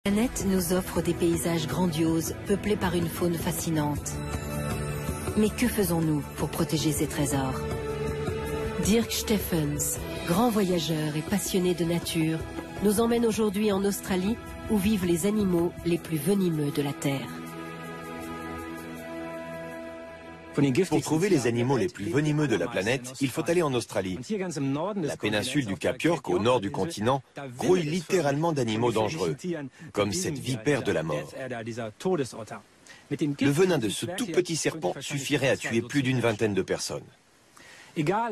La planète nous offre des paysages grandioses, peuplés par une faune fascinante. Mais que faisons-nous pour protéger ces trésors? Dirk Steffens, grand voyageur et passionné de nature, nous emmène aujourd'hui en Australie où vivent les animaux les plus venimeux de la Terre. Pour trouver les animaux les plus venimeux de la planète, il faut aller en Australie. La péninsule du Cap York, au nord du continent, grouille littéralement d'animaux dangereux, comme cette vipère de la mort. Le venin de ce tout petit serpent suffirait à tuer plus d'une vingtaine de personnes.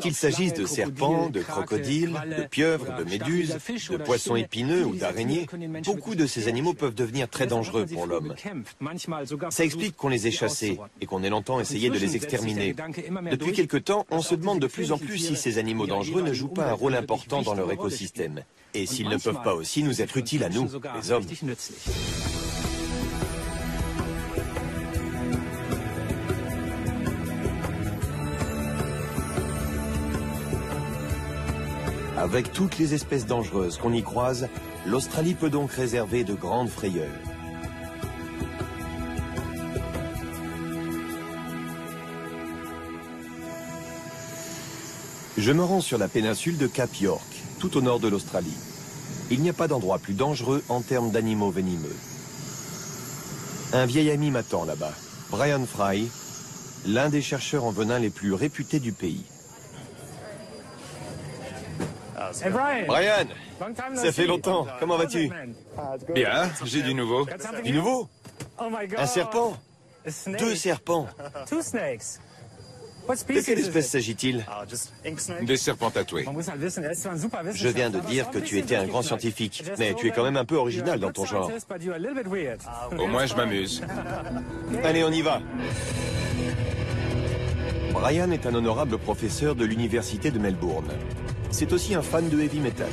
Qu'il s'agisse de serpents, de crocodiles, de pieuvres, de méduses, de poissons épineux ou d'araignées, beaucoup de ces animaux peuvent devenir très dangereux pour l'homme. Ça explique qu'on les ait chassés et qu'on ait longtemps essayé de les exterminer. Depuis quelque temps, on se demande de plus en plus si ces animaux dangereux ne jouent pas un rôle important dans leur écosystème. Et s'ils ne peuvent pas aussi nous être utiles à nous, les hommes. Avec toutes les espèces dangereuses qu'on y croise, l'Australie peut donc réserver de grandes frayeurs. Je me rends sur la péninsule de Cap York, tout au nord de l'Australie. Il n'y a pas d'endroit plus dangereux en termes d'animaux venimeux. Un vieil ami m'attend là-bas, Brian Fry, l'un des chercheurs en venin les plus réputés du pays. Hey Brian, ça fait longtemps. Comment vas-tu? Bien, j'ai du nouveau. Du nouveau? Un serpent? Deux serpents. De quelle espèce s'agit-il? Des serpents tatoués. Je viens de dire que tu étais un grand scientifique, mais tu es quand même un peu original dans ton genre. Au moins, je m'amuse. Allez, on y va. Brian est un honorable professeur de l'université de Melbourne. C'est aussi un fan de heavy metal.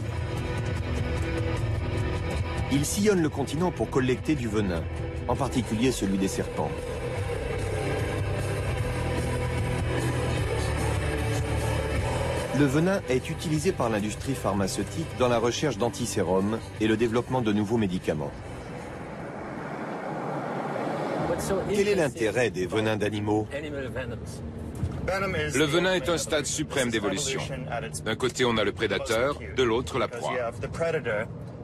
Il sillonne le continent pour collecter du venin, en particulier celui des serpents. Le venin est utilisé par l'industrie pharmaceutique dans la recherche d'antisérums et le développement de nouveaux médicaments. Quel est l'intérêt des venins d'animaux ? Le venin est un stade suprême d'évolution. D'un côté, on a le prédateur, de l'autre, la proie.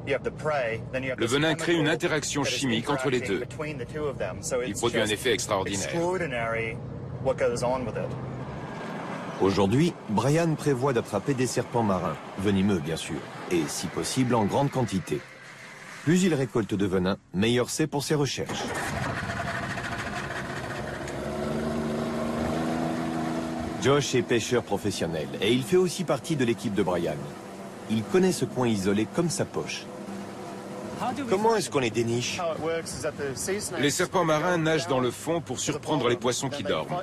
Le venin crée une interaction chimique entre les deux. Il produit un effet extraordinaire. Aujourd'hui, Brian prévoit d'attraper des serpents marins, venimeux bien sûr, et si possible en grande quantité. Plus il récolte de venin, meilleur c'est pour ses recherches. Josh est pêcheur professionnel et il fait aussi partie de l'équipe de Brian. Il connaît ce coin isolé comme sa poche. Comment est-ce qu'on les déniche? Les serpents marins nagent dans le fond pour surprendre les poissons qui dorment.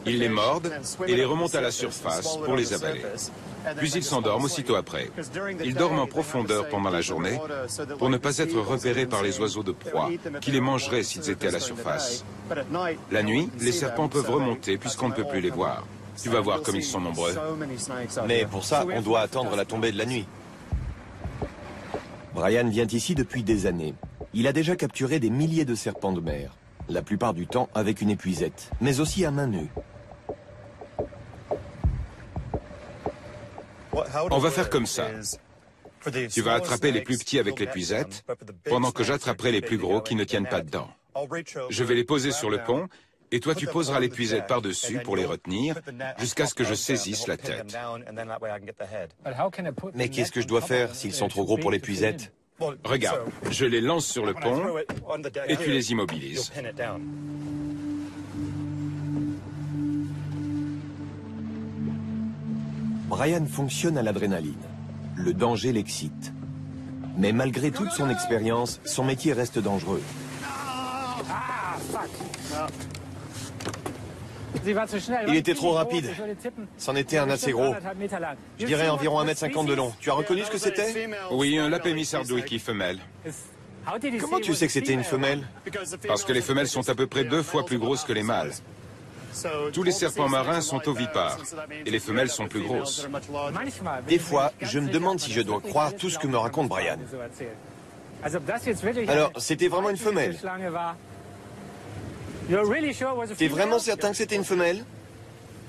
Ils les mordent et les remontent à la surface pour les avaler. Puis ils s'endorment aussitôt après. Ils dorment en profondeur pendant la journée pour ne pas être repérés par les oiseaux de proie qui les mangeraient s'ils étaient à la surface. La nuit, les serpents peuvent remonter puisqu'on ne peut plus les voir. Tu vas voir comme ils sont nombreux. Mais pour ça, on doit attendre la tombée de la nuit. Brian vient ici depuis des années. Il a déjà capturé des milliers de serpents de mer, la plupart du temps avec une épuisette, mais aussi à main nue. On va faire comme ça. Tu vas attraper les plus petits avec l'épuisette, pendant que j'attraperai les plus gros qui ne tiennent pas dedans. Je vais les poser sur le pont, et toi tu poseras l'épuisette par-dessus pour les retenir, jusqu'à ce que je saisisse la tête. Mais qu'est-ce que je dois faire s'ils sont trop gros pour l'épuisette? Regarde, je les lance sur le pont, et tu les immobilises. Brian fonctionne à l'adrénaline. Le danger l'excite. Mais malgré toute son expérience, son métier reste dangereux. Il était trop rapide. C'en était un assez gros. Je dirais environ 1,50 m de long. Tu as reconnu ce que c'était? Oui, un lapémis sardouiki femelle. Comment tu sais que c'était une femelle? Parce que les femelles sont à peu près 2 fois plus grosses que les mâles. Tous les serpents marins sont ovipares et les femelles sont plus grosses. Des fois, je me demande si je dois croire tout ce que me raconte Brian. Alors, c'était vraiment une femelle? T'es vraiment certain que c'était une femelle?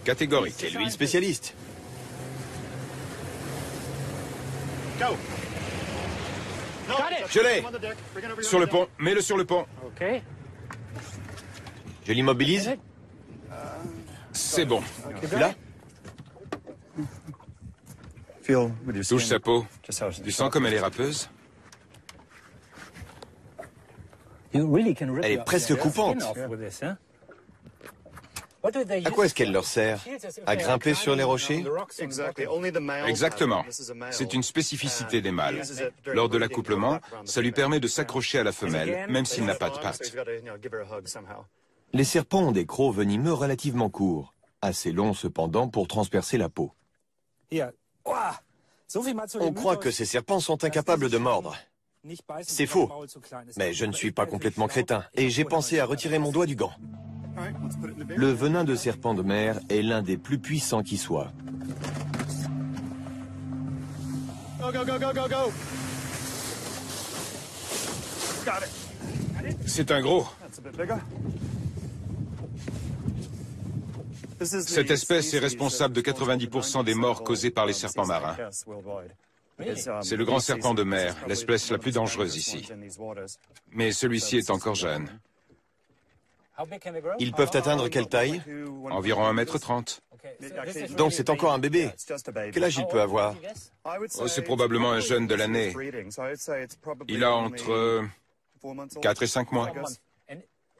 Catégorique. C'est lui le spécialiste. Je l'ai. Sur le pont, mets-le sur le pont. Je l'immobilise. C'est bon. Là? Touche sa peau. Tu sens comme elle est râpeuse? Elle est presque coupante. À quoi est-ce qu'elle leur sert? À grimper sur les rochers? Exactement. C'est une spécificité des mâles. Lors de l'accouplement, ça lui permet de s'accrocher à la femelle, même s'il n'a pas de pattes. Les serpents ont des crocs venimeux relativement courts, assez longs cependant pour transpercer la peau. On croit que ces serpents sont incapables de mordre. C'est faux. Mais je ne suis pas complètement crétin, et j'ai pensé à retirer mon doigt du gant. Le venin de serpent de mer est l'un des plus puissants qui soit. C'est un gros. Cette espèce est responsable de 90% des morts causées par les serpents marins. C'est le grand serpent de mer, l'espèce la plus dangereuse ici. Mais celui-ci est encore jeune. Ils peuvent atteindre quelle taille? Environ 1,30 m. Donc c'est encore un bébé. Quel âge il peut avoir? Oh, c'est probablement un jeune de l'année. Il a entre 4 et 5 mois.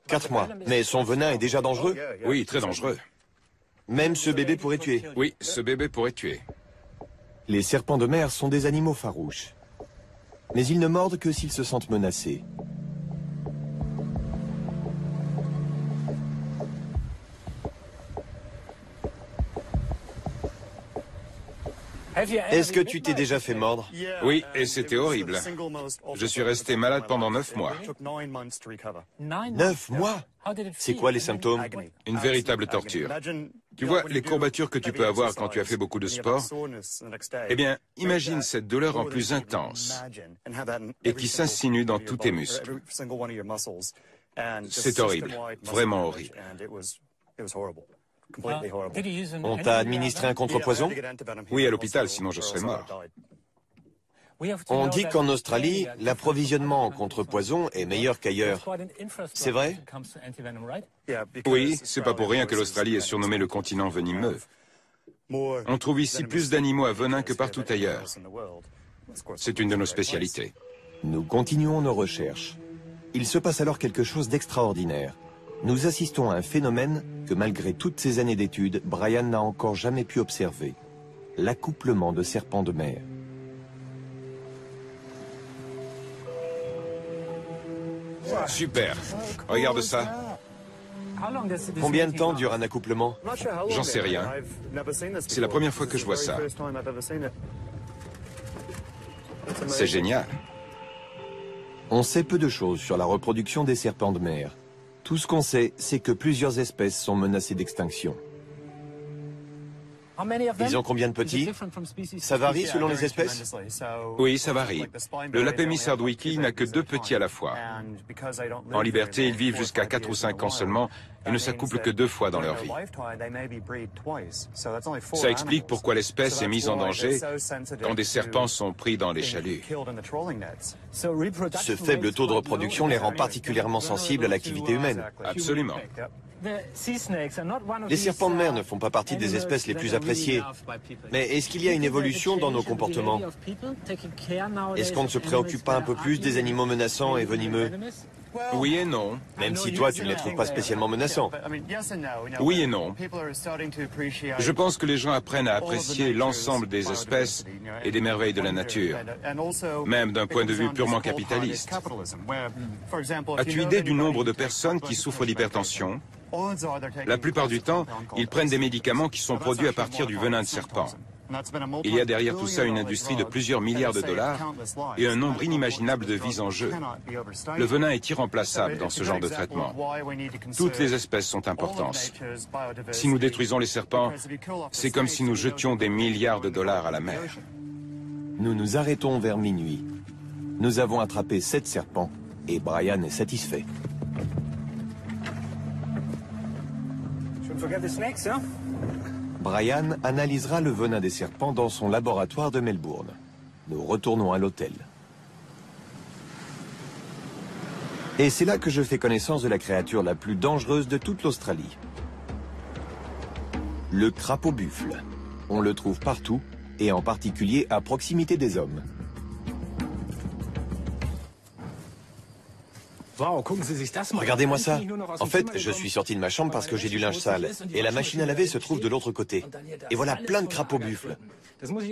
4 mois. Mais son venin est déjà dangereux? Oui, très dangereux. Même ce bébé pourrait tuer? Oui, ce bébé pourrait tuer. Les serpents de mer sont des animaux farouches. Mais ils ne mordent que s'ils se sentent menacés. Est-ce que tu t'es déjà fait mordre? Oui, et c'était horrible. Je suis resté malade pendant 9 mois. 9 mois? C'est quoi les symptômes? Une véritable torture. Tu vois, les courbatures que tu peux avoir quand tu as fait beaucoup de sport, eh bien, imagine cette douleur en plus intense et qui s'insinue dans tous tes muscles. C'est horrible, vraiment horrible. On t'a administré un contrepoison? Oui, à l'hôpital, sinon je serais mort. On dit qu'en Australie, l'approvisionnement en contrepoison est meilleur qu'ailleurs. C'est vrai? Oui, c'est pas pour rien que l'Australie est surnommée le continent venimeux. On trouve ici plus d'animaux à venin que partout ailleurs. C'est une de nos spécialités. Nous continuons nos recherches. Il se passe alors quelque chose d'extraordinaire. Nous assistons à un phénomène que malgré toutes ces années d'études, Brian n'a encore jamais pu observer. L'accouplement de serpents de mer. Super. Regarde ça. Combien de temps dure un accouplement? J'en sais rien. C'est la première fois que je vois ça. C'est génial. On sait peu de choses sur la reproduction des serpents de mer. Tout ce qu'on sait, c'est que plusieurs espèces sont menacées d'extinction. Ils ont combien de petits? Ça varie selon les espèces? Oui, ça varie. Le Lapémis hardwicki n'a que 2 petits à la fois. En liberté, ils vivent jusqu'à 4 ou 5 ans seulement et ne s'accouplent que 2 fois dans leur vie. Ça explique pourquoi l'espèce est mise en danger quand des serpents sont pris dans les chaluts. Ce faible taux de reproduction les rend particulièrement sensibles à l'activité humaine. Absolument. Les serpents de mer ne font pas partie des espèces les plus appréciées. Mais est-ce qu'il y a une évolution dans nos comportements? Est-ce qu'on ne se préoccupe pas un peu plus des animaux menaçants et venimeux? Oui et non. Même si toi, tu ne les trouves pas spécialement menaçants. Oui et non. Je pense que les gens apprennent à apprécier l'ensemble des espèces et des merveilles de la nature, même d'un point de vue purement capitaliste. As-tu idée du nombre de personnes qui souffrent d'hypertension? La plupart du temps, ils prennent des médicaments qui sont produits à partir du venin de serpent. Il y a derrière tout ça une industrie de plusieurs milliards de dollars et un nombre inimaginable de vies en jeu. Le venin est irremplaçable dans ce genre de traitement. Toutes les espèces sont importantes. Si nous détruisons les serpents, c'est comme si nous jetions des milliards de dollars à la mer. Nous nous arrêtons vers minuit. Nous avons attrapé 7 serpents et Brian est satisfait. Brian analysera le venin des serpents dans son laboratoire de Melbourne. Nous retournons à l'hôtel. Et c'est là que je fais connaissance de la créature la plus dangereuse de toute l'Australie. Le crapaud buffle. On le trouve partout, et en particulier à proximité des hommes. Regardez-moi ça. En fait, je suis sorti de ma chambre parce que j'ai du linge sale. Et la machine à laver se trouve de l'autre côté. Et voilà plein de crapauds buffles.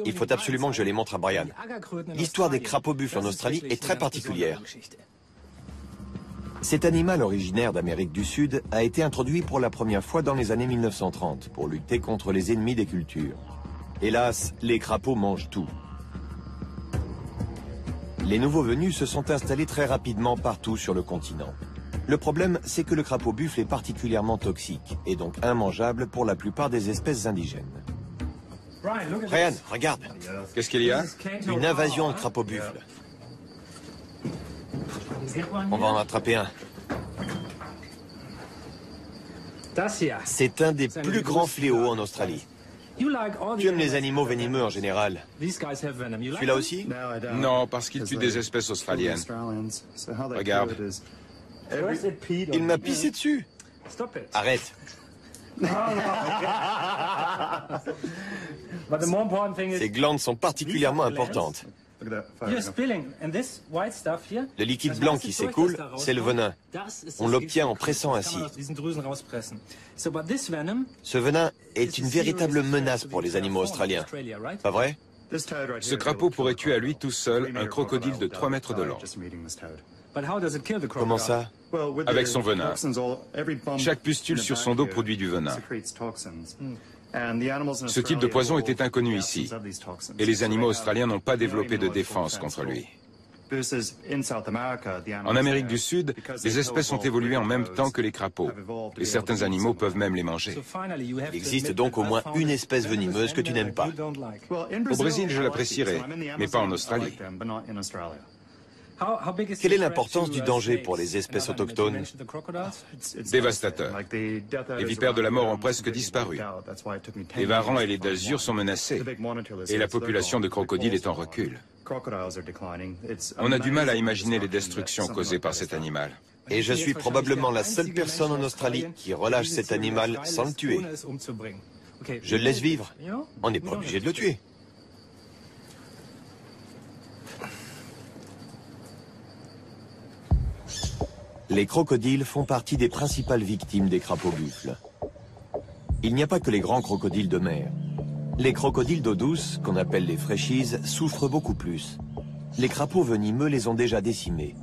Il faut absolument que je les montre à Brian. L'histoire des crapauds buffles en Australie est très particulière. Cet animal originaire d'Amérique du Sud a été introduit pour la première fois dans les années 1930 pour lutter contre les ennemis des cultures. Hélas, les crapauds mangent tout. Les nouveaux venus se sont installés très rapidement partout sur le continent. Le problème, c'est que le crapaud buffle est particulièrement toxique et donc immangeable pour la plupart des espèces indigènes. Brian, regarde. Qu'est-ce qu'il y a? Une invasion de crapauds buffles. On va en attraper un. C'est un des plus grands fléaux en Australie. Tu aimes les animaux venimeux en général. Celui-là aussi? Non, parce qu'il tue des espèces australiennes. Regarde. Il m'a pissé dessus. Arrête. Ces glandes sont particulièrement importantes. Le liquide blanc qui s'écoule, c'est le venin. On l'obtient en pressant ainsi. Ce venin est une véritable menace pour les animaux australiens. Pas vrai? Ce crapaud pourrait tuer à lui tout seul un crocodile de 3 mètres de long. Comment ça? Avec son venin. Chaque pustule sur son dos produit du venin. Ce type de poison était inconnu ici, et les animaux australiens n'ont pas développé de défense contre lui. En Amérique du Sud, les espèces ont évolué en même temps que les crapauds, et certains animaux peuvent même les manger. Il existe donc au moins une espèce venimeuse que tu n'aimes pas. Au Brésil, je l'apprécierais, mais pas en Australie. Quelle est l'importance du danger pour les espèces autochtones? Dévastateur. Les vipères de la mort ont presque disparu. Les varans et les d'azur sont menacés, et la population de crocodiles est en recul. On a du mal à imaginer les destructions causées par cet animal. Et je suis probablement la seule personne en Australie qui relâche cet animal sans le tuer. Je le laisse vivre. On n'est pas obligé de le tuer. Les crocodiles font partie des principales victimes des crapauds buffles. Il n'y a pas que les grands crocodiles de mer. Les crocodiles d'eau douce, qu'on appelle les freshies, souffrent beaucoup plus. Les crapauds venimeux les ont déjà décimés.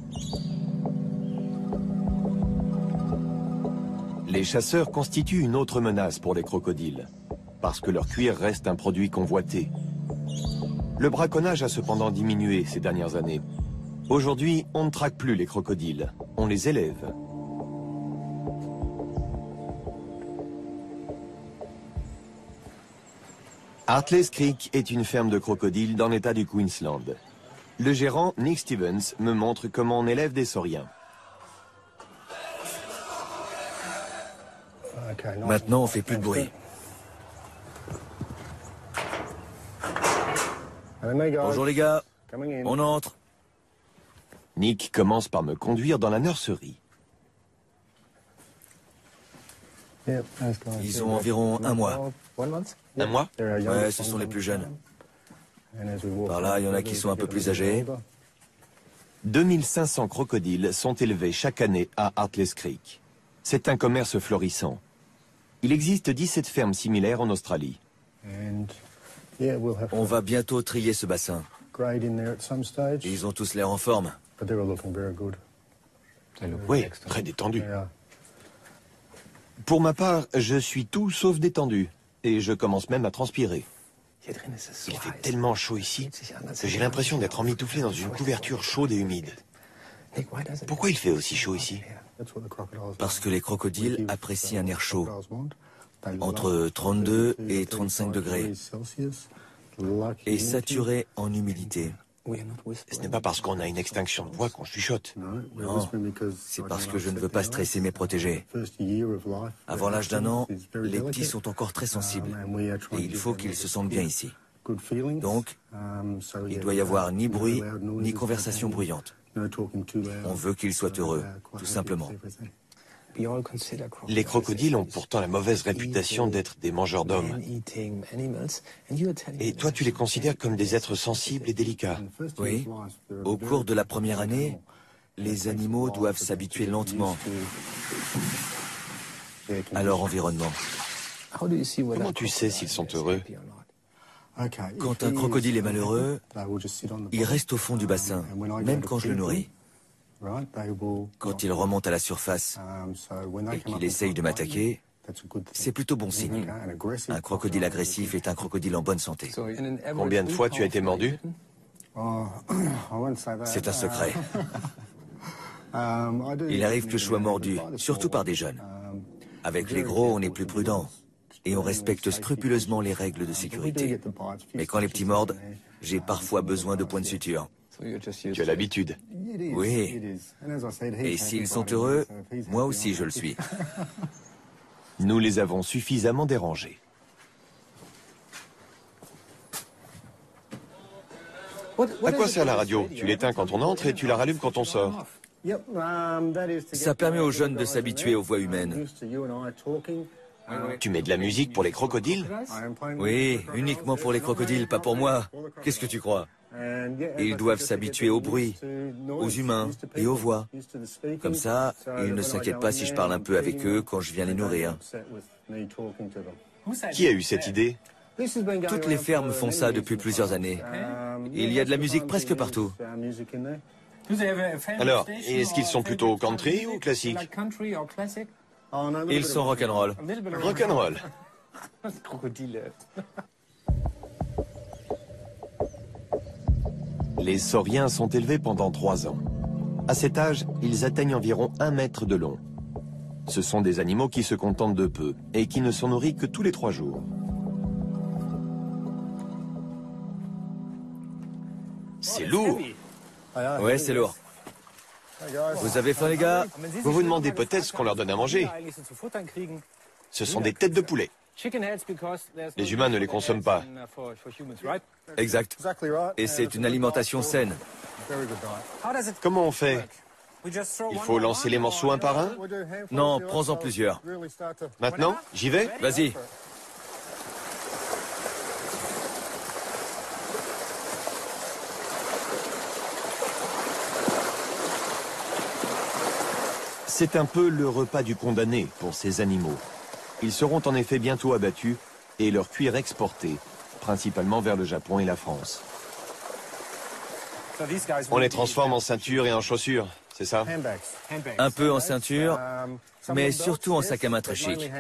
Les chasseurs constituent une autre menace pour les crocodiles, parce que leur cuir reste un produit convoité. Le braconnage a cependant diminué ces dernières années. Aujourd'hui, on ne traque plus les crocodiles, on les élève. Hartley's Creek est une ferme de crocodiles dans l'état du Queensland. Le gérant, Nick Stevens, me montre comment on élève des sauriens. Maintenant, on fait plus de bruit. Bonjour les gars, on entre. Nick commence par me conduire dans la nurserie. Ils ont environ 1 mois. 1 mois? Ouais, ce sont les plus jeunes. Par là, il y en a qui sont un peu plus âgés. 2500 crocodiles sont élevés chaque année à Hartley's Creek. C'est un commerce florissant. Il existe 17 fermes similaires en Australie. On va bientôt trier ce bassin. Ils ont tous l'air en forme. Oui, très détendu. Pour ma part, je suis tout sauf détendu. Et je commence même à transpirer. Il fait tellement chaud ici que j'ai l'impression d'être emmitouflé dans une couverture chaude et humide. Pourquoi il fait aussi chaud ici? Parce que les crocodiles apprécient un air chaud, entre 32 et 35 degrés, et saturé en humidité. Ce n'est pas parce qu'on a une extinction de voix qu'on chuchote. Non, c'est parce que je ne veux pas stresser mes protégés. Avant l'âge d'1 an, les petits sont encore très sensibles, et il faut qu'ils se sentent bien ici. Donc, il doit y avoir ni bruit, ni conversation bruyante. On veut qu'ils soient heureux, tout simplement. Les crocodiles ont pourtant la mauvaise réputation d'être des mangeurs d'hommes. Et toi, tu les considères comme des êtres sensibles et délicats. Oui. Au cours de la première année, les animaux doivent s'habituer lentement à leur environnement. Comment tu sais s'ils sont heureux? Quand un crocodile est malheureux, il reste au fond du bassin, même quand je le nourris. Quand il remonte à la surface et qu'il essaye de m'attaquer, c'est plutôt bon signe. Un crocodile agressif est un crocodile en bonne santé. Combien de fois tu as été mordu? C'est un secret. Il arrive que je sois mordu, surtout par des jeunes. Avec les gros, on est plus prudent et on respecte scrupuleusement les règles de sécurité. Mais quand les petits mordent, j'ai parfois besoin de points de suture. Tu as l'habitude. Oui. Et s'ils sont heureux, moi aussi je le suis. Nous les avons suffisamment dérangés. À quoi sert la radio? Tu l'éteins quand on entre et tu la rallumes quand on sort. Ça permet aux jeunes de s'habituer aux voix humaines. Tu mets de la musique pour les crocodiles? Oui, uniquement pour les crocodiles, pas pour moi. Qu'est-ce que tu crois? Ils doivent s'habituer au bruit, aux humains et aux voix. Comme ça, ils ne s'inquiètent pas si je parle un peu avec eux quand je viens les nourrir. Qui a eu cette idée? Toutes les fermes font ça depuis plusieurs années. Il y a de la musique presque partout. Alors, est-ce qu'ils sont plutôt country ou classiques? Ils sont rock'n'roll. Rock'n'roll. Les sauriens sont élevés pendant 3 ans. À cet âge, ils atteignent environ 1 mètre de long. Ce sont des animaux qui se contentent de peu et qui ne sont nourris que tous les 3 jours. C'est lourd. Ouais, c'est lourd. Vous avez faim, les gars? Vous vous demandez peut-être ce qu'on leur donne à manger. Ce sont des têtes de poulet. Les humains ne les consomment pas. Exact. Et c'est une alimentation saine. Comment on fait? Il faut lancer les morceaux un par un? Non, prends-en plusieurs. Maintenant, j'y vais? Vas-y. C'est un peu le repas du condamné pour ces animaux. Ils seront en effet bientôt abattus et leur cuir exporté, principalement vers le Japon et la France. On les transforme en ceintures et en chaussures, c'est ça? Un peu en ceinture, mais surtout en sac à main très chic.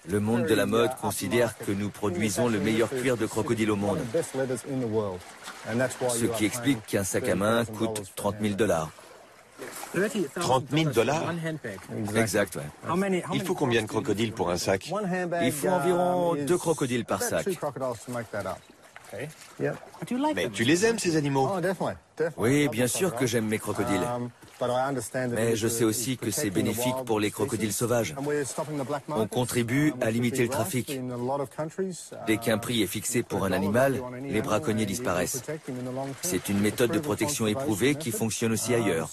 Le monde de la mode considère que nous produisons le meilleur cuir de crocodile au monde. Ce qui explique qu'un sac à main coûte 30 000 $. 30 000 $? Exact, ouais. Il faut combien de crocodiles pour un sac? Il faut environ 2 crocodiles par sac. Mais tu les aimes, ces animaux? Oui, bien sûr que j'aime mes crocodiles. Mais je sais aussi que c'est bénéfique pour les crocodiles sauvages. On contribue à limiter le trafic. Dès qu'un prix est fixé pour un animal, les braconniers disparaissent. C'est une méthode de protection éprouvée qui fonctionne aussi ailleurs.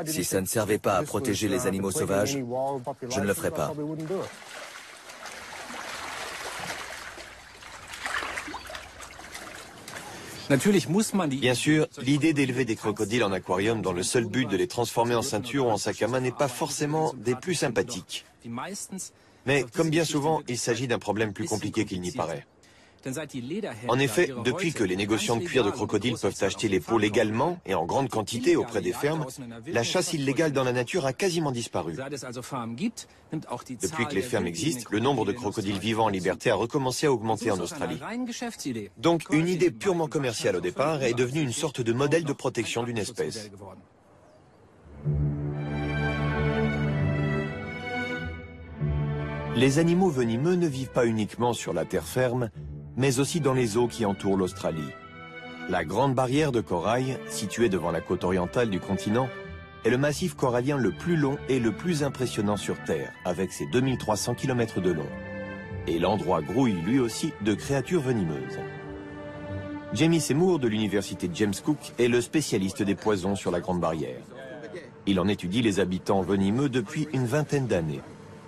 Si ça ne servait pas à protéger les animaux sauvages, je ne le ferais pas. Bien sûr, l'idée d'élever des crocodiles en aquarium dans le seul but de les transformer en ceinture ou en sac à main n'est pas forcément des plus sympathiques. Mais comme bien souvent, il s'agit d'un problème plus compliqué qu'il n'y paraît. En effet, depuis que les négociants de cuir de crocodile peuvent acheter les peaux légalement et en grande quantité auprès des fermes, la chasse illégale dans la nature a quasiment disparu. Depuis que les fermes existent, le nombre de crocodiles vivants en liberté a recommencé à augmenter en Australie. Donc une idée purement commerciale au départ est devenue une sorte de modèle de protection d'une espèce. Les animaux venimeux ne vivent pas uniquement sur la terre ferme, mais aussi dans les eaux qui entourent l'Australie. La Grande Barrière de Corail, située devant la côte orientale du continent, est le massif corallien le plus long et le plus impressionnant sur Terre, avec ses 2300 km de long. Et l'endroit grouille lui aussi de créatures venimeuses. Jamie Seymour de l'université James Cook est le spécialiste des poisons sur la Grande Barrière. Il en étudie les habitants venimeux depuis une vingtaine d'années.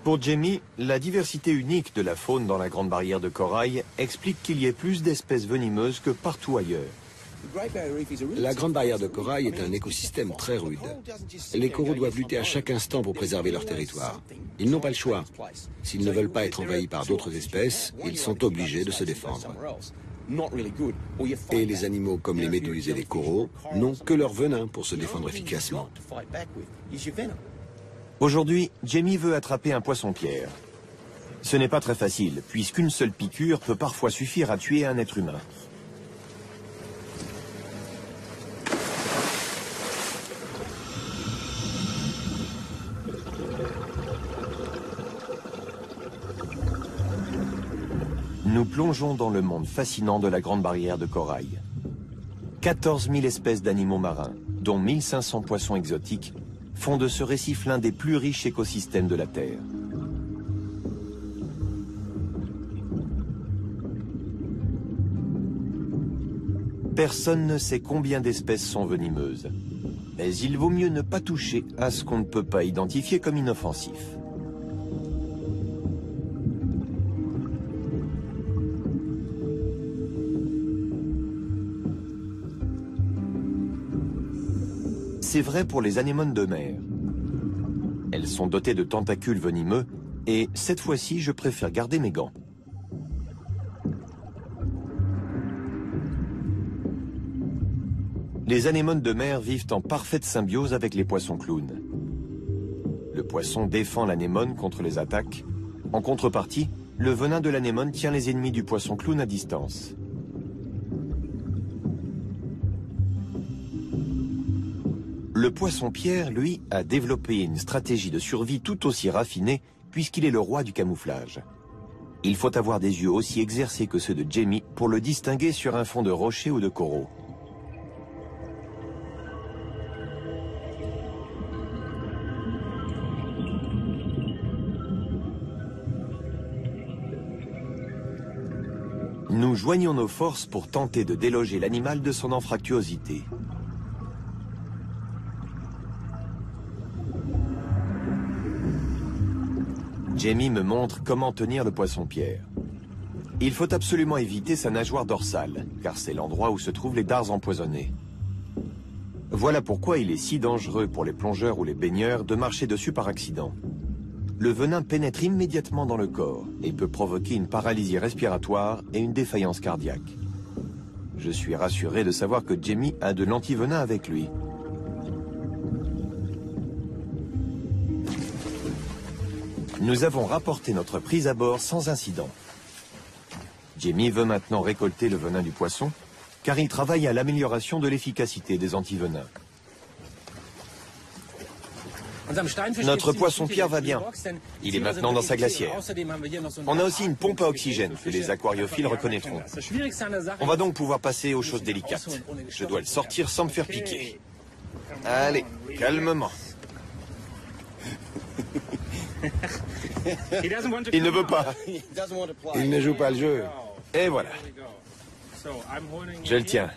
Pour Jamie, la diversité unique de la faune dans la Grande Barrière de Corail explique qu'il y ait plus d'espèces venimeuses que partout ailleurs. La Grande Barrière de Corail est un écosystème très rude. Les coraux doivent lutter à chaque instant pour préserver leur territoire. Ils n'ont pas le choix. S'ils ne veulent pas être envahis par d'autres espèces, ils sont obligés de se défendre. Et les animaux comme les méduses et les coraux n'ont que leur venin pour se défendre efficacement. Aujourd'hui, Jamie veut attraper un poisson-pierre. Ce n'est pas très facile, puisqu'une seule piqûre peut parfois suffire à tuer un être humain. Nous plongeons dans le monde fascinant de la Grande Barrière de Corail. 14 000 espèces d'animaux marins, dont 1500 poissons exotiques, font de ce récif l'un des plus riches écosystèmes de la Terre. Personne ne sait combien d'espèces sont venimeuses, mais il vaut mieux ne pas toucher à ce qu'on ne peut pas identifier comme inoffensif. C'est vrai pour les anémones de mer. Elles sont dotées de tentacules venimeux et cette fois-ci, je préfère garder mes gants. Les anémones de mer vivent en parfaite symbiose avec les poissons clowns. Le poisson défend l'anémone contre les attaques. En contrepartie, le venin de l'anémone tient les ennemis du poisson clown à distance. Le poisson-pierre, lui, a développé une stratégie de survie tout aussi raffinée puisqu'il est le roi du camouflage. Il faut avoir des yeux aussi exercés que ceux de Jamie pour le distinguer sur un fond de rochers ou de coraux. Nous joignons nos forces pour tenter de déloger l'animal de son anfractuosité. Jamie me montre comment tenir le poisson-pierre. Il faut absolument éviter sa nageoire dorsale, car c'est l'endroit où se trouvent les dards empoisonnés. Voilà pourquoi il est si dangereux pour les plongeurs ou les baigneurs de marcher dessus par accident. Le venin pénètre immédiatement dans le corps et peut provoquer une paralysie respiratoire et une défaillance cardiaque. Je suis rassuré de savoir que Jamie a de l'antivenin avec lui. Nous avons rapporté notre prise à bord sans incident. Jamie veut maintenant récolter le venin du poisson, car il travaille à l'amélioration de l'efficacité des antivenins. Notre poisson-pierre va bien. Il est maintenant dans sa glacière. On a aussi une pompe à oxygène que les aquariophiles reconnaîtront. On va donc pouvoir passer aux choses délicates. Je dois le sortir sans me faire piquer. Allez, calmement. Il ne veut pas. Il ne joue pas le jeu. Et voilà. Je le tiens.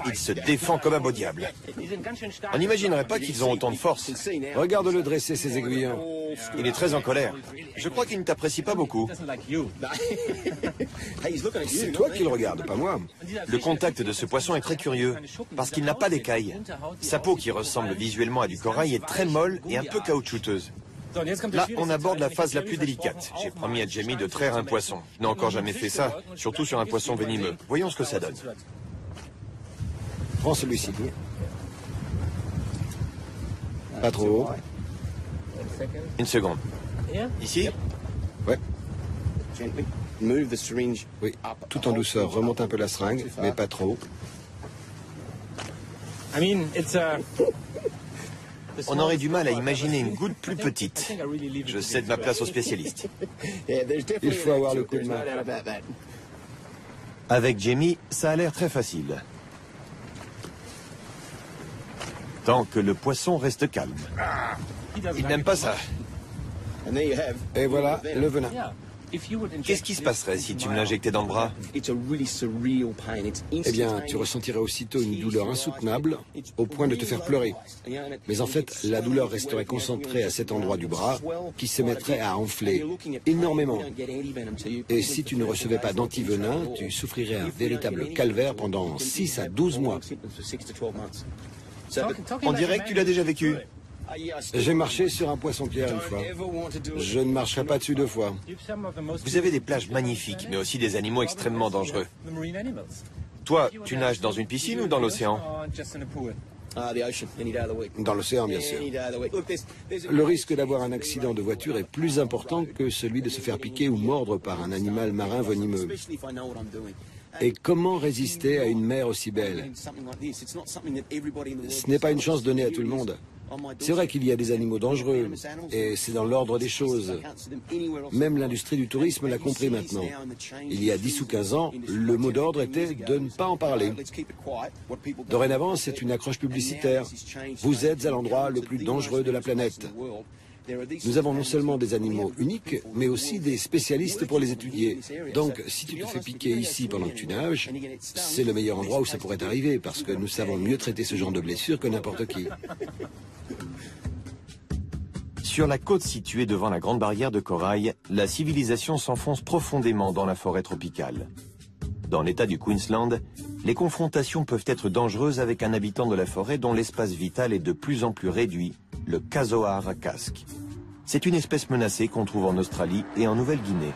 Il se défend comme un beau diable. On n'imaginerait pas qu'ils ont autant de force. Regarde-le dresser ses aiguillons. Il est très en colère. Je crois qu'il ne t'apprécie pas beaucoup. C'est toi qui le regardes, pas moi. Le contact de ce poisson est très curieux, parce qu'il n'a pas d'écailles. Sa peau, qui ressemble visuellement à du corail, est très molle et un peu caoutchouteuse. Là, on aborde la phase la plus délicate. J'ai promis à Jamie de traire un poisson. Je n'ai encore jamais fait ça, surtout sur un poisson venimeux. Voyons ce que ça donne. Prends celui-ci. Pas trop haut. Une seconde. Ici? Ouais. Oui, tout en douceur. Remonte un peu la seringue, mais pas trop. On aurait du mal à imaginer une goutte plus petite. Je cède ma place au spécialiste. Il faut avoir le coup de main. Avec Jamie, ça a l'air très facile. Tant que le poisson reste calme. Il n'aime pas ça. Et voilà le venin. Qu'est-ce qui se passerait si tu me l'injectais dans le bras? Eh bien, tu ressentirais aussitôt une douleur insoutenable, au point de te faire pleurer. Mais en fait, la douleur resterait concentrée à cet endroit du bras, qui se mettrait à enfler énormément. Et si tu ne recevais pas d'antivenin, tu souffrirais un véritable calvaire pendant 6 à 12 mois. On dirait que tu l'as déjà vécu. J'ai marché sur un poisson-pierre une fois. Je ne marcherai pas dessus 2 fois. Vous avez des plages magnifiques, mais aussi des animaux extrêmement dangereux. Toi, tu nages dans une piscine ou dans l'océan? Dans l'océan, bien sûr. Le risque d'avoir un accident de voiture est plus important que celui de se faire piquer ou mordre par un animal marin venimeux. Et comment résister à une mer aussi belle? Ce n'est pas une chance donnée à tout le monde. C'est vrai qu'il y a des animaux dangereux, et c'est dans l'ordre des choses. Même l'industrie du tourisme l'a compris maintenant. Il y a 10 ou 15 ans, le mot d'ordre était de ne pas en parler. Dorénavant, c'est une accroche publicitaire. Vous êtes à l'endroit le plus dangereux de la planète. Nous avons non seulement des animaux uniques, mais aussi des spécialistes pour les étudier. Donc, si tu te fais piquer ici pendant que tu nages, c'est le meilleur endroit où ça pourrait arriver, parce que nous savons mieux traiter ce genre de blessures que n'importe qui. Sur la côte située devant la Grande Barrière de Corail, la civilisation s'enfonce profondément dans la forêt tropicale. Dans l'état du Queensland, les confrontations peuvent être dangereuses avec un habitant de la forêt dont l'espace vital est de plus en plus réduit, le casoar à casque. C'est une espèce menacée qu'on trouve en Australie et en Nouvelle-Guinée.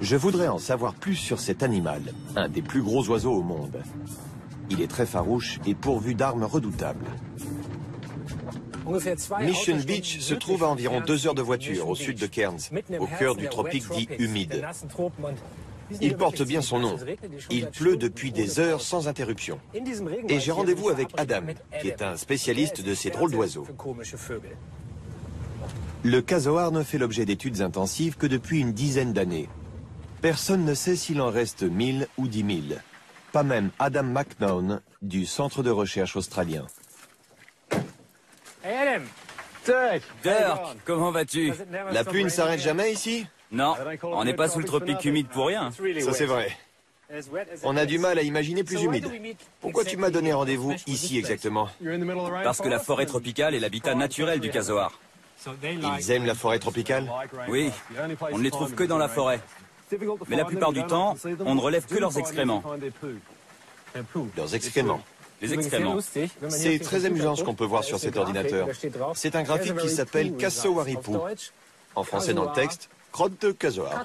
Je voudrais en savoir plus sur cet animal, un des plus gros oiseaux au monde. Il est très farouche et pourvu d'armes redoutables. Mission Beach se trouve à environ 2 heures de voiture au sud de Cairns, au cœur du tropique dit humide. Il porte bien son nom. Il pleut depuis des heures sans interruption. Et j'ai rendez-vous avec Adam, qui est un spécialiste de ces drôles d'oiseaux. Le casoar ne fait l'objet d'études intensives que depuis une dizaine d'années. Personne ne sait s'il en reste 1000 ou 10 000. Pas même Adam McNaughton du Centre de recherche australien. Hey Adam! Dirk, comment vas-tu? La pluie ne s'arrête jamais ici? Non, on n'est pas sous le tropique humide pour rien. Ça c'est vrai. On a du mal à imaginer plus humide. Pourquoi tu m'as donné rendez-vous ici exactement? Parce que la forêt tropicale est l'habitat naturel du casoar. Ils aiment la forêt tropicale? Oui, on ne les trouve que dans la forêt. Mais la plupart du temps, on ne relève que leurs excréments. Leurs excréments. Les excréments. C'est très amusant ce qu'on peut voir sur cet ordinateur. C'est un graphique qui s'appelle Cassowaripu. En français dans le texte, crotte de casoar.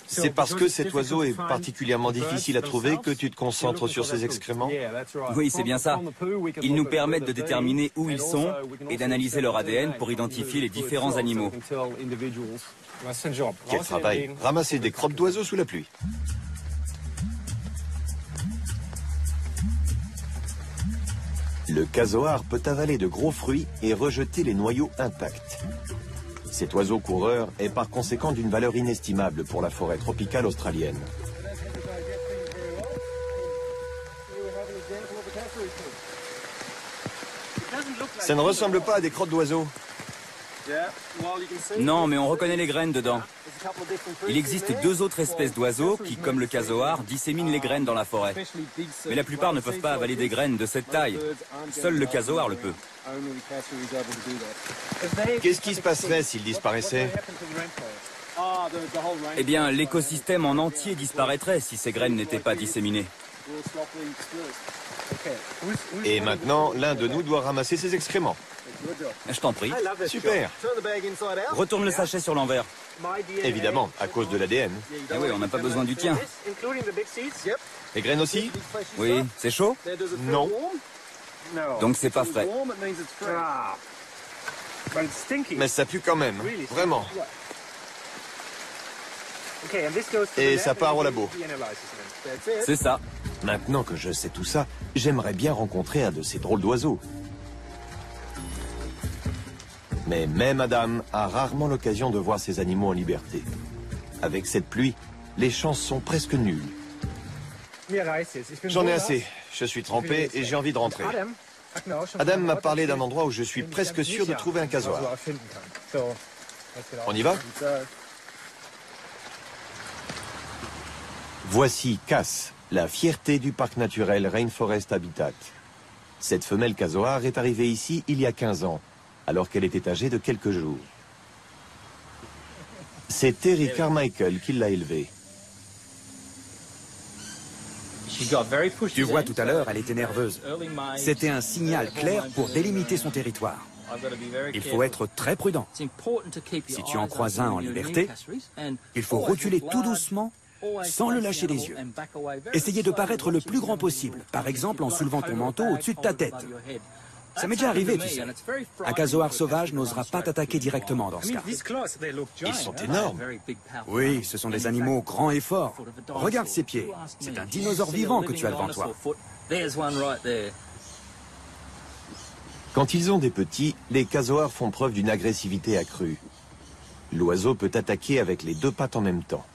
C'est parce que cet oiseau est particulièrement difficile à trouver que tu te concentres sur ses excréments? Oui, c'est bien ça. Ils nous permettent de déterminer où ils sont et d'analyser leur ADN pour identifier les différents animaux. Quel travail! Ramasser des crottes d'oiseaux sous la pluie. Le casoar peut avaler de gros fruits et rejeter les noyaux intacts. Cet oiseau coureur est par conséquent d'une valeur inestimable pour la forêt tropicale australienne. Ça ne ressemble pas à des crottes d'oiseaux. Non, mais on reconnaît les graines dedans. Il existe 2 autres espèces d'oiseaux qui, comme le casoar, disséminent les graines dans la forêt. Mais la plupart ne peuvent pas avaler des graines de cette taille. Seul le casoar le peut. Qu'est-ce qui se passerait s'il disparaissait? Eh bien, l'écosystème en entier disparaîtrait si ces graines n'étaient pas disséminées. Et maintenant, l'un de nous doit ramasser ses excréments. Je t'en prie. Super. Retourne le sachet sur l'envers. Évidemment, à cause de l'ADN. Eh oui, on n'a pas besoin du tien. Les graines aussi? Oui, c'est chaud? Non. Donc c'est pas frais. Mais ça pue quand même, vraiment. Et ça part au labo. C'est ça. Maintenant que je sais tout ça, j'aimerais bien rencontrer un de ces drôles d'oiseaux. Mais même Adam a rarement l'occasion de voir ces animaux en liberté. Avec cette pluie, les chances sont presque nulles. J'en ai assez. Je suis trempé et j'ai envie de rentrer. Adam m'a parlé d'un endroit où je suis presque sûr de trouver un casoar. On y va? Voici Cass, la fierté du parc naturel Rainforest Habitat. Cette femelle casoar est arrivée ici il y a 15 ans, alors qu'elle était âgée de quelques jours. C'est Terry Carmichael qui l'a élevée. Tu vois, tout à l'heure, elle était nerveuse. C'était un signal clair pour délimiter son territoire. Il faut être très prudent. Si tu en croises un en liberté, il faut reculer tout doucement, sans le lâcher des yeux. Essayez de paraître le plus grand possible, par exemple en soulevant ton manteau au-dessus de ta tête. Ça m'est déjà arrivé, tu sais. Un casoar sauvage n'osera pas t'attaquer directement dans ce cas. Ils sont énormes. Oui, ce sont des animaux grands et forts. Regarde ses pieds. C'est un dinosaure vivant que tu as devant toi. Quand ils ont des petits, les casoars font preuve d'une agressivité accrue. L'oiseau peut attaquer avec les deux pattes en même temps.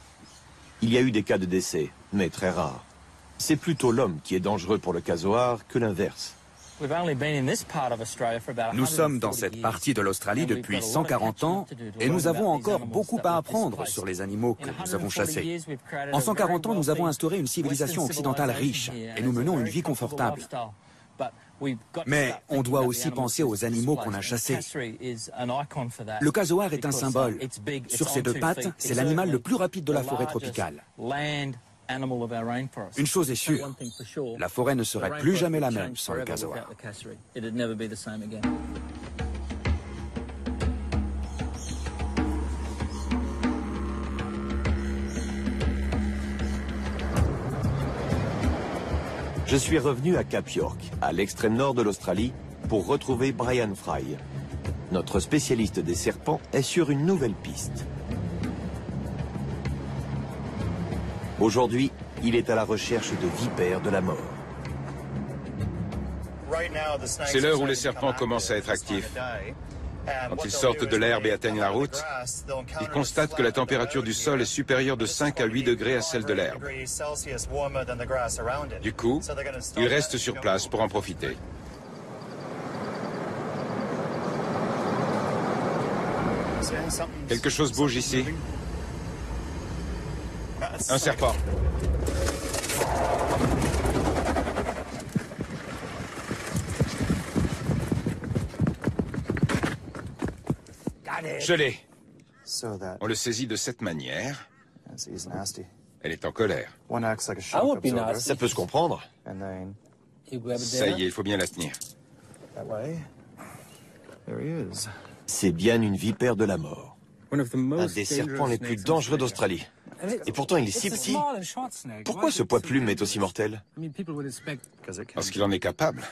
Il y a eu des cas de décès, mais très rares. C'est plutôt l'homme qui est dangereux pour le casoar que l'inverse. Nous sommes dans cette partie de l'Australie depuis 140 ans et nous avons encore beaucoup à apprendre sur les animaux que nous avons chassés. En 140 ans, nous avons instauré une civilisation occidentale riche et nous menons une vie confortable. Mais on doit aussi penser aux animaux qu'on a chassés. Le casoar est un symbole. Sur ses deux pattes, c'est l'animal le plus rapide de la forêt tropicale. Une chose est sûre, la forêt ne serait plus jamais la même sans le casoar. Je suis revenu à Cap York, à l'extrême nord de l'Australie, pour retrouver Brian Fry. Notre spécialiste des serpents est sur une nouvelle piste. Aujourd'hui, il est à la recherche de vipères de la mort. C'est l'heure où les serpents commencent à être actifs. Quand ils sortent de l'herbe et atteignent la route, ils constatent que la température du sol est supérieure de 5 à 8 degrés à celle de l'herbe. Du coup, ils restent sur place pour en profiter. Quelque chose bouge ici. Un serpent. Je l'ai. On le saisit de cette manière. Elle est en colère. Ça peut se comprendre. Ça y est, il faut bien la tenir. C'est bien une vipère de la mort. Un des serpents les plus dangereux d'Australie. Et pourtant, il est si petit. Pourquoi ce poids plume est aussi mortel? Parce qu'il en est capable.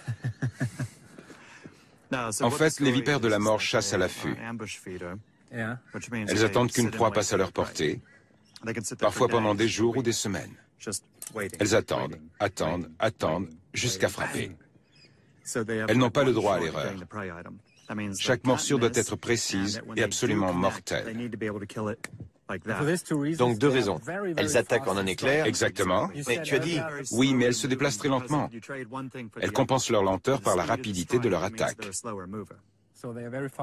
En fait, les vipères de la mort chassent à l'affût. Elles attendent qu'une proie passe à leur portée, parfois pendant des jours ou des semaines. Elles attendent, attendent, attendent, jusqu'à frapper. Elles n'ont pas le droit à l'erreur. Chaque morsure doit être précise et absolument mortelle. Donc deux raisons. Elles attaquent en un éclair. Exactement. Mais tu as dit... Oui, mais elles se déplacent très lentement. Elles compensent leur lenteur par la rapidité de leur attaque.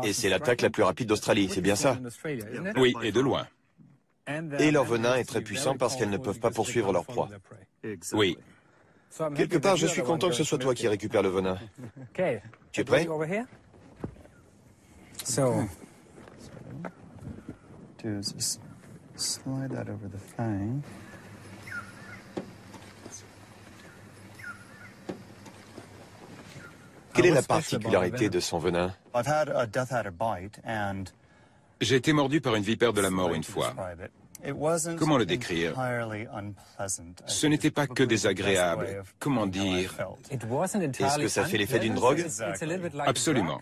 Et c'est l'attaque la plus rapide d'Australie, c'est bien ça? Oui, et de loin. Et leur venin est très puissant parce qu'elles ne peuvent pas poursuivre leur proie. Oui. Quelque part, je suis content que ce soit toi qui récupère le venin. Tu es prêt? Quelle est la particularité de son venin? J'ai été mordu par une vipère de la mort une fois. Comment le décrire? Ce n'était pas que désagréable. Comment dire? Est-ce que ça fait l'effet d'une drogue? Absolument.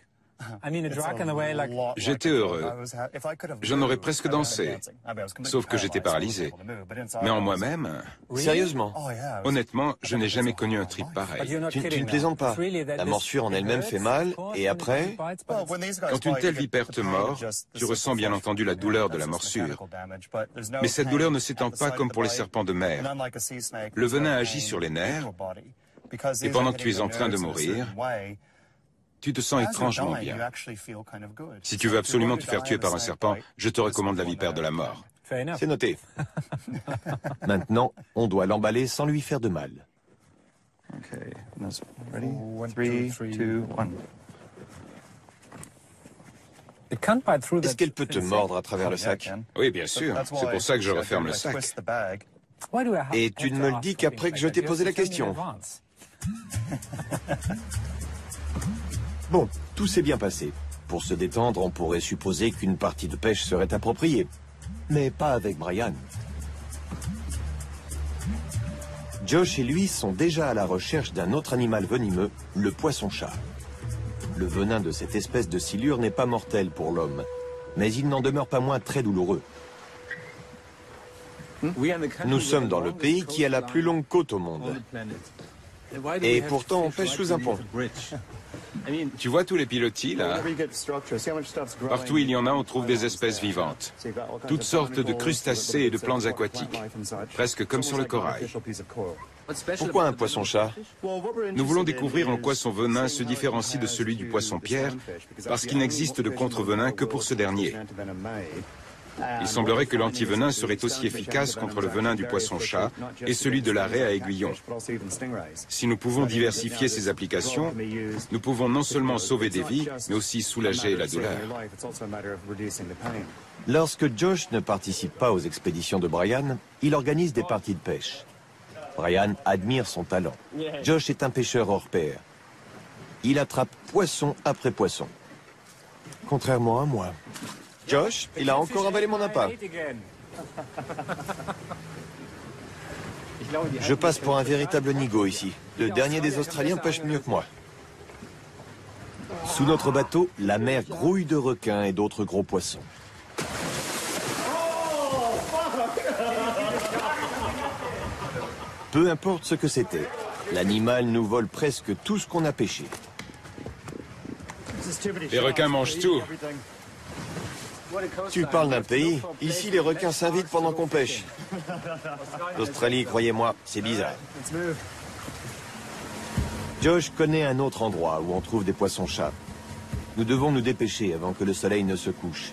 J'étais heureux. J'en aurais presque dansé. Sauf que j'étais paralysé. Mais en moi-même... Sérieusement? Honnêtement, je n'ai jamais connu un trip pareil. Tu ne plaisantes pas. La morsure en elle-même fait mal, et après? Quand une telle vipère te mord, tu ressens bien entendu la douleur de la morsure. Mais cette douleur ne s'étend pas comme pour les serpents de mer. Le venin agit sur les nerfs, et pendant que tu es en train de mourir, tu te sens étrangement bien. Si tu veux absolument te faire tuer par un serpent, je te recommande la vipère de la mort. C'est noté. Maintenant, on doit l'emballer sans lui faire de mal. Est-ce qu'elle peut te mordre à travers le sac? Oui, bien sûr. C'est pour ça que je referme le sac. Et tu ne me le dis qu'après que je t'ai posé la question. Bon, tout s'est bien passé. Pour se détendre, on pourrait supposer qu'une partie de pêche serait appropriée. Mais pas avec Brian. Josh et lui sont déjà à la recherche d'un autre animal venimeux, le poisson-chat. Le venin de cette espèce de silure n'est pas mortel pour l'homme, mais il n'en demeure pas moins très douloureux. Nous sommes dans le pays qui a la plus longue côte au monde. Et pourtant, on pêche sous un pont. Tu vois tous les pilotis, là? Partout où il y en a, on trouve des espèces vivantes. Toutes sortes de crustacés et de plantes aquatiques. Presque comme sur le corail. Pourquoi un poisson-chat? Nous voulons découvrir en quoi son venin se différencie de celui du poisson-pierre, parce qu'il n'existe de contre-venin que pour ce dernier. Il semblerait que l'antivenin serait aussi efficace contre le venin du poisson-chat et celui de la raie à aiguillon. Si nous pouvons diversifier ces applications, nous pouvons non seulement sauver des vies, mais aussi soulager la douleur. Lorsque Josh ne participe pas aux expéditions de Brian, il organise des parties de pêche. Brian admire son talent. Josh est un pêcheur hors pair. Il attrape poisson après poisson. Contrairement à moi. Josh, il a encore avalé mon appât. Je passe pour un véritable nigo ici. Le dernier des Australiens pêche mieux que moi. Sous notre bateau, la mer grouille de requins et d'autres gros poissons. Peu importe ce que c'était, l'animal nous vole presque tout ce qu'on a pêché. Les requins mangent tout. Tu parles d'un pays? Ici, les requins s'invitent pendant qu'on pêche. L'Australie, croyez-moi, c'est bizarre. Josh connaît un autre endroit où on trouve des poissons-chats. Nous devons nous dépêcher avant que le soleil ne se couche.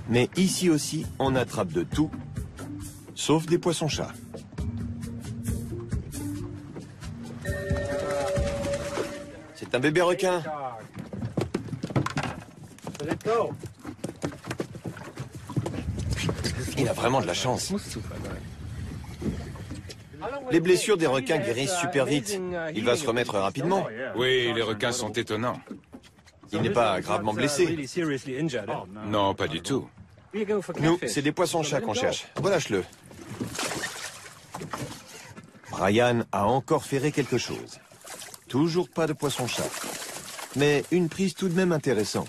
Mais ici aussi, on attrape de tout, sauf des poissons-chats. C'est un bébé requin. Il a vraiment de la chance. Les blessures des requins guérissent super vite. Il va se remettre rapidement. Oui, les requins sont étonnants. Il n'est pas gravement blessé. Non, pas du tout. Nous, c'est des poissons-chats qu'on cherche. Relâche-le. Brian a encore ferré quelque chose. Toujours pas de poisson-chat. Mais une prise tout de même intéressante.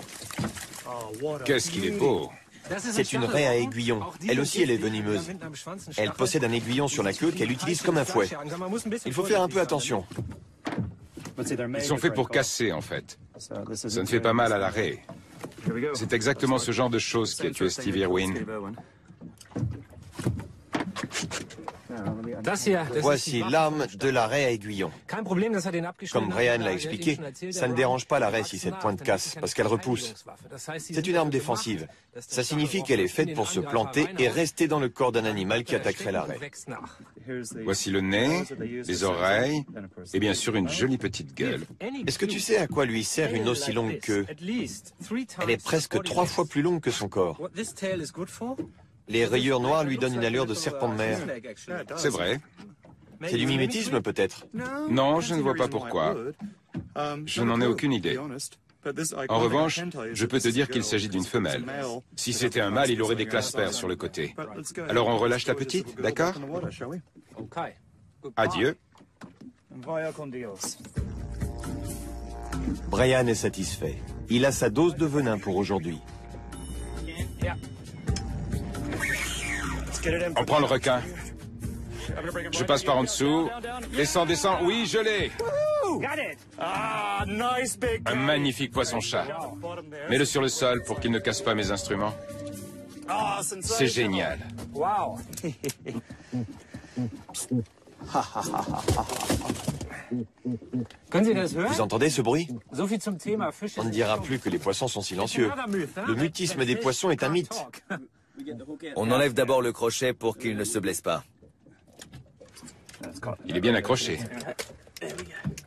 Qu'est-ce qu'il est beau! C'est une raie à aiguillon. Elle aussi, elle est venimeuse. Elle possède un aiguillon sur la queue qu'elle utilise comme un fouet. Il faut faire un peu attention. Ils sont faits pour casser, en fait. Ça ne fait pas mal à la raie. C'est exactement ce genre de choses qui a tué Steve Irwin. Voici l'arme de la raie à aiguillon. Comme Brian l'a expliqué, ça ne dérange pas la raie si cette pointe casse, parce qu'elle repousse. C'est une arme défensive. Ça signifie qu'elle est faite pour se planter et rester dans le corps d'un animal qui attaquerait la raie. Voici le nez, les oreilles, et bien sûr une jolie petite gueule. Est-ce que tu sais à quoi lui sert une aussi longue queue? Elle est presque 3 fois plus longue que son corps. Les rayures noires lui donnent une allure de serpent de mer. C'est vrai. C'est du mimétisme, peut-être? Non, je ne vois pas pourquoi. Je n'en ai aucune idée. En revanche, je peux te dire qu'il s'agit d'une femelle. Si c'était un mâle, il aurait des claspers sur le côté. Alors on relâche la petite, d'accord? Adieu. Brian est satisfait. Il a sa dose de venin pour aujourd'hui. On prend le requin. Je passe par en dessous. Descends, descends. Oui, je l'ai. Un magnifique poisson-chat. Mets-le sur le sol pour qu'il ne casse pas mes instruments. C'est génial. Vous entendez ce bruit? On ne dira plus que les poissons sont silencieux. Le mutisme des poissons est un mythe. On enlève d'abord le crochet pour qu'il ne se blesse pas. Il est bien accroché.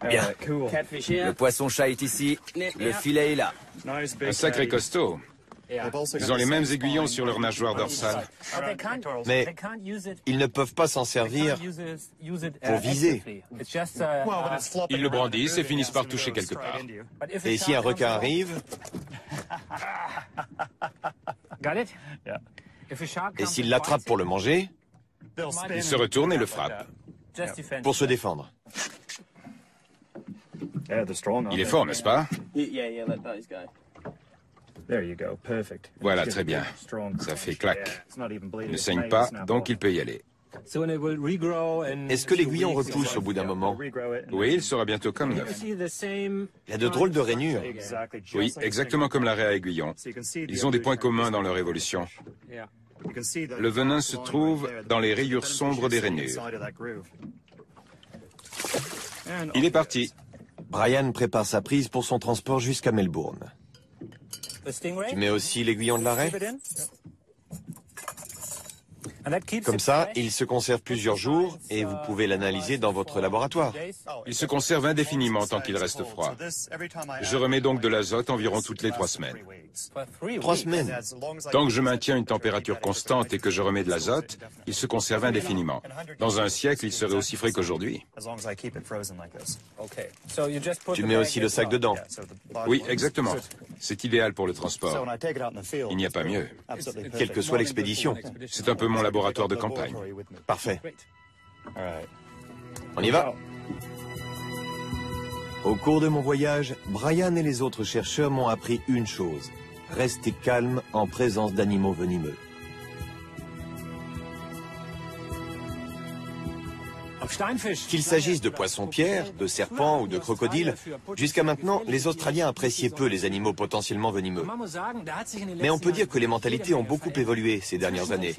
Bien. Le poisson-chat est ici. Le filet est là. Un sacré costaud. Ils ont les mêmes aiguillons sur leur nageoire dorsale. Mais ils ne peuvent pas s'en servir pour viser. Ils le brandissent et finissent par toucher quelque part. Et si un requin arrive, et s'il l'attrape pour le manger, Il se retourne et le frappe. Pour se défendre. Il est fort, n'est-ce pas? Voilà, très bien. Ça fait clac. Il ne saigne pas, donc il peut y aller. Est-ce que l'aiguillon repousse au bout d'un moment? Oui, il sera bientôt comme neuf. Il a de drôles de rainures. Oui, exactement comme la raie à aiguillon. Ils ont des points communs dans leur évolution. Le venin se trouve dans les rayures sombres des rainures. Il est parti. Brian prépare sa prise pour son transport jusqu'à Melbourne. Tu mets aussi l'aiguillon de la raie? Comme ça, il se conserve plusieurs jours et vous pouvez l'analyser dans votre laboratoire. Il se conserve indéfiniment tant qu'il reste froid. Je remets donc de l'azote environ toutes les 3 semaines. 3 semaines? Tant que je maintiens une température constante et que je remets de l'azote, il se conserve indéfiniment. Dans un siècle, il serait aussi frais qu'aujourd'hui. Tu mets aussi le sac dedans? Oui, exactement. C'est idéal pour le transport. Il n'y a pas mieux. Quelle que soit l'expédition. C'est un peu mon laboratoire de campagne. Parfait. On y va? Au cours de mon voyage, Brian et les autres chercheurs m'ont appris une chose. Rester calme en présence d'animaux venimeux. Qu'il s'agisse de poissons-pierres, de serpents ou de crocodiles, jusqu'à maintenant, les Australiens appréciaient peu les animaux potentiellement venimeux. Mais on peut dire que les mentalités ont beaucoup évolué ces dernières années.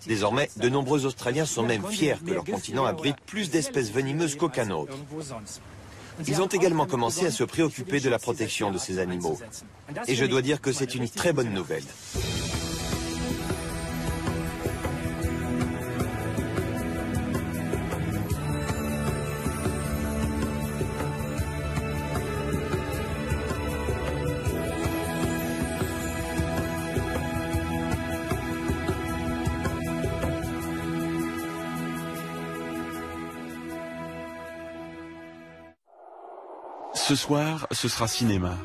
Désormais, de nombreux Australiens sont même fiers que leur continent abrite plus d'espèces venimeuses qu'aucun autre. Ils ont également commencé à se préoccuper de la protection de ces animaux. Et je dois dire que c'est une très bonne nouvelle. Ce soir, ce sera cinéma.